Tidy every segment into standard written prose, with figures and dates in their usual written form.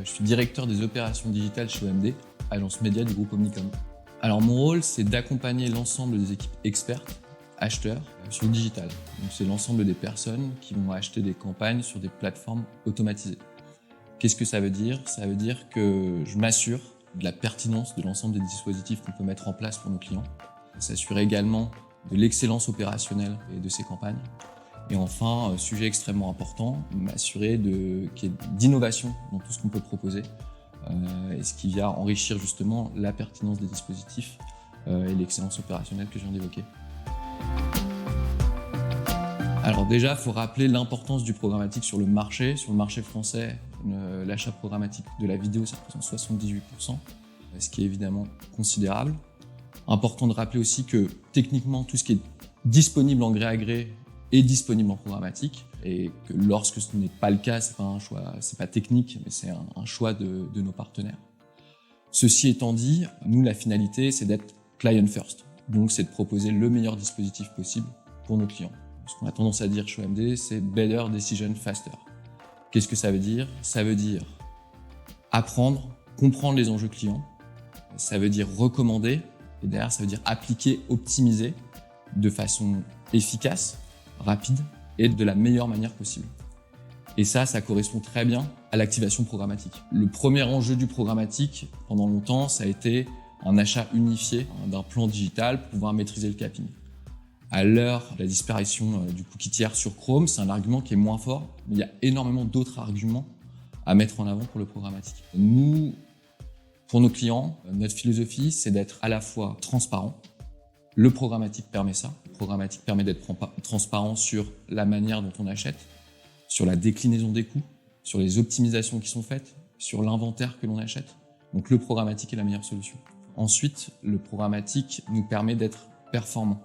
Je suis directeur des opérations digitales chez OMD, agence média du groupe Omnicom. Alors mon rôle, c'est d'accompagner l'ensemble des équipes expertes, acheteurs, sur le digital. Donc c'est l'ensemble des personnes qui vont acheter des campagnes sur des plateformes automatisées. Qu'est-ce que ça veut dire? Ça veut dire que je m'assure de la pertinence de l'ensemble des dispositifs qu'on peut mettre en place pour nos clients. S'assurer également de l'excellence opérationnelle de ces campagnes. Et enfin, sujet extrêmement important, m'assurer qu'il y ait d'innovation dans tout ce qu'on peut proposer, et ce qui vient enrichir justement la pertinence des dispositifs et l'excellence opérationnelle que je viens d'évoquer. Alors déjà, il faut rappeler l'importance du programmatique sur le marché. Sur le marché français, l'achat programmatique de la vidéo, ça représente 78%, ce qui est évidemment considérable. Important de rappeler aussi que techniquement, tout ce qui est disponible en gré à gré est disponible en programmatique, et que lorsque ce n'est pas le cas, c'est pas un choix, c'est pas technique, mais c'est un choix de nos partenaires. Ceci étant dit, nous, la finalité, c'est d'être client first. Donc, c'est de proposer le meilleur dispositif possible pour nos clients. Ce qu'on a tendance à dire chez OMD, c'est better decision faster. Qu'est-ce que ça veut dire? Ça veut dire apprendre, comprendre les enjeux clients. Ça veut dire recommander, et derrière, ça veut dire appliquer, optimiser de façon efficace, rapide et de la meilleure manière possible. Et ça correspond très bien à l'activation programmatique. Le premier enjeu du programmatique, pendant longtemps, ça a été un achat unifié d'un plan digital pour pouvoir maîtriser le capping. À l'heure de la disparition du cookie tiers sur Chrome, c'est un argument qui est moins fort, mais il y a énormément d'autres arguments à mettre en avant pour le programmatique. Nous, pour nos clients, notre philosophie, c'est d'être à la fois transparent. Le programmatique permet ça. Le programmatique permet d'être transparent sur la manière dont on achète, sur la déclinaison des coûts, sur les optimisations qui sont faites, sur l'inventaire que l'on achète. Donc le programmatique est la meilleure solution. Ensuite, le programmatique nous permet d'être performants.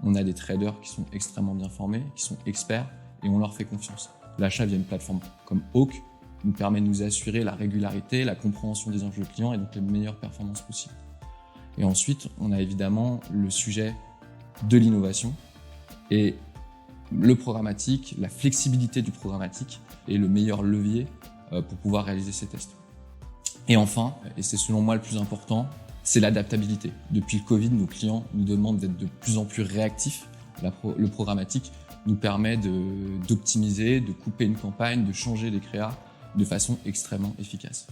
On a des traders qui sont extrêmement bien formés, qui sont experts, et on leur fait confiance. L'achat via une plateforme comme Hawk nous permet de nous assurer la régularité, la compréhension des enjeux clients et donc les meilleures performances possibles. Et ensuite, on a évidemment le sujet de l'innovation et le programmatique, la flexibilité du programmatique est le meilleur levier pour pouvoir réaliser ces tests. Et enfin, et c'est selon moi le plus important, c'est l'adaptabilité. Depuis le Covid, nos clients nous demandent d'être de plus en plus réactifs. Le programmatique nous permet d'optimiser, de couper une campagne, de changer les créas de façon extrêmement efficace.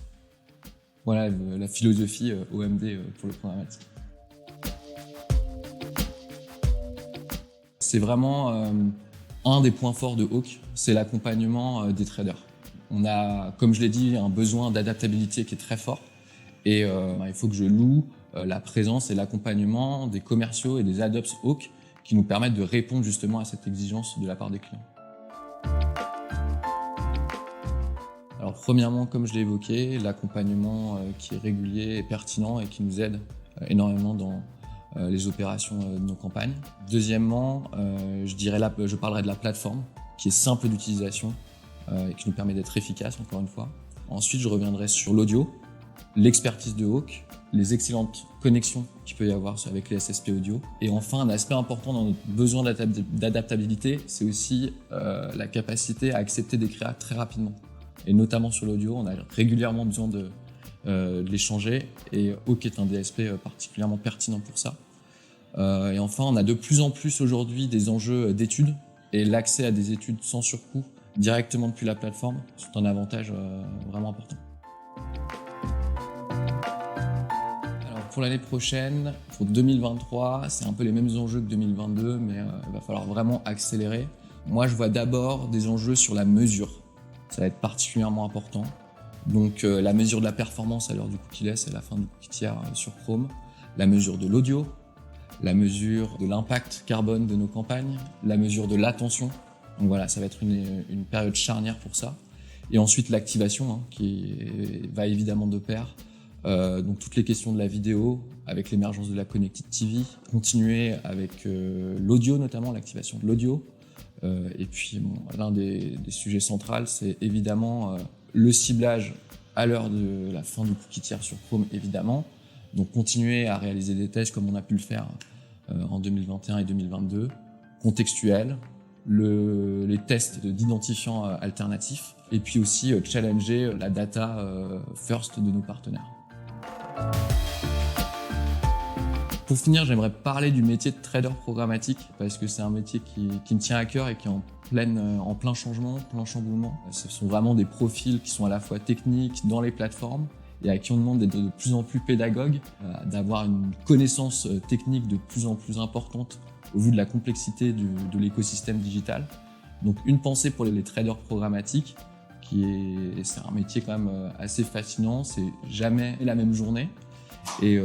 Voilà la philosophie OMD pour le programmatique. C'est vraiment un des points forts de Hawk, c'est l'accompagnement des traders. On a, comme je l'ai dit, un besoin d'adaptabilité qui est très fort et il faut que je loue la présence et l'accompagnement des commerciaux et des AdOps Hawk qui nous permettent de répondre justement à cette exigence de la part des clients. Alors premièrement, comme je l'ai évoqué, l'accompagnement qui est régulier et pertinent et qui nous aide énormément dans les opérations de nos campagnes. Deuxièmement, je parlerai de la plateforme qui est simple d'utilisation et qui nous permet d'être efficace, encore une fois. Ensuite, je reviendrai sur l'audio, l'expertise de Hawk, les excellentes connexions qu'il peut y avoir avec les SSP audio. Et enfin, un aspect important dans notre besoin d'adaptabilité, c'est aussi la capacité à accepter des créas très rapidement. Et notamment sur l'audio, on a régulièrement besoin de l'échanger et Hawk est un DSP particulièrement pertinent pour ça. Et enfin, on a de plus en plus aujourd'hui des enjeux d'études et l'accès à des études sans surcoût directement depuis la plateforme sont un avantage vraiment important. Alors pour l'année prochaine, pour 2023, c'est un peu les mêmes enjeux que 2022, mais il va falloir vraiment accélérer. Moi, je vois d'abord des enjeux sur la mesure. Ça va être particulièrement important. Donc la mesure de la performance à l'heure du cookie-less et la fin du cookie tiers sur Chrome, la mesure de l'audio, la mesure de l'impact carbone de nos campagnes, la mesure de l'attention. Donc voilà, ça va être une période charnière pour ça. Et ensuite l'activation qui va évidemment de pair. Donc toutes les questions de la vidéo avec l'émergence de la Connected TV, continuer avec l'audio notamment, l'activation de l'audio. Et puis l'un des sujets centraux, c'est évidemment le ciblage à l'heure de la fin du cookie tiers sur Chrome, évidemment. Donc continuer à réaliser des tests comme on a pu le faire en 2021 et 2022, contextuels, les tests d'identifiants alternatifs, et puis aussi challenger la data first de nos partenaires. Pour finir, j'aimerais parler du métier de trader programmatique parce que c'est un métier qui me tient à cœur et qui est en plein changement, plein chamboulement. Ce sont vraiment des profils qui sont à la fois techniques dans les plateformes et à qui on demande d'être de plus en plus pédagogue, d'avoir une connaissance technique de plus en plus importante au vu de la complexité de l'écosystème digital. Donc une pensée pour les traders programmatiques, c'est un métier quand même assez fascinant, c'est jamais la même journée. Et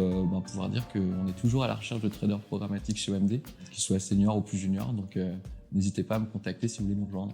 pouvoir dire qu'on est toujours à la recherche de traders programmatiques chez OMD, qu'ils soient seniors ou plus juniors, donc n'hésitez pas à me contacter si vous voulez nous rejoindre.